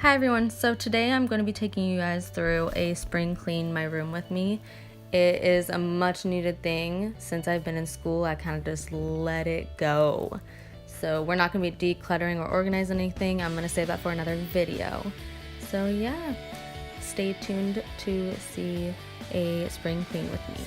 Hi everyone, so today I'm going to be taking you guys through a spring clean my room with me. It is a much needed thing. Since I've been in school, I kind of just let it go. So we're not going to be decluttering or organizing anything. I'm going to save that for another video. So yeah, stay tuned to see a spring clean with me.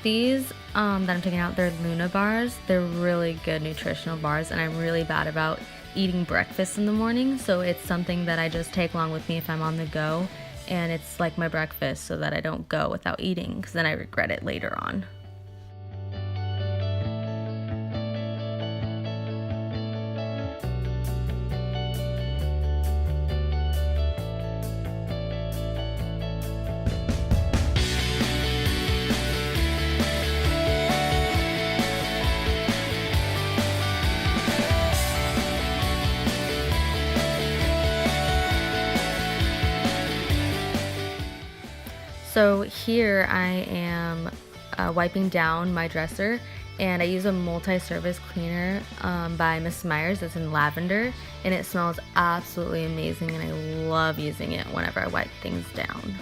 These that I'm taking out, they're Luna bars. They're really good nutritional bars, and I'm really bad about eating breakfast in the morning, so it's something that I just take along with me if I'm on the go, and it's like my breakfast so that I don't go without eating, because then I regret it later on. So here I am wiping down my dresser, and I use a multi-service cleaner by Miss Myers that's in lavender, and it smells absolutely amazing, and I love using it whenever I wipe things down.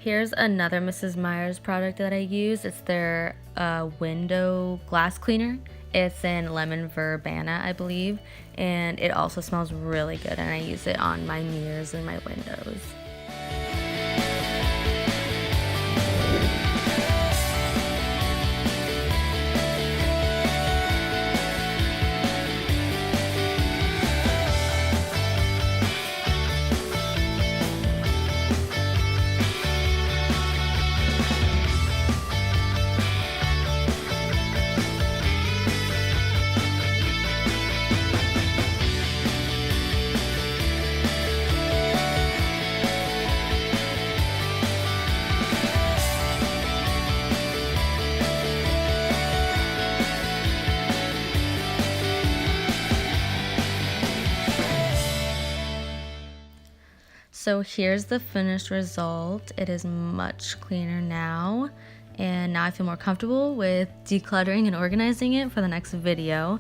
Here's another Mrs. Meyer's product that I use. It's their window glass cleaner. It's in lemon verbena, I believe, and it also smells really good, and I use it on my mirrors and my windows. So here's the finished result. It is much cleaner now, and now I feel more comfortable with decluttering and organizing it for the next video.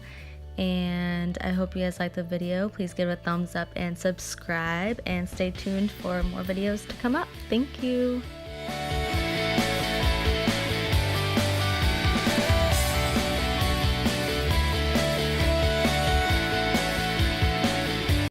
And I hope you guys liked the video. Please give it a thumbs up and subscribe, and stay tuned for more videos to come up. Thank you.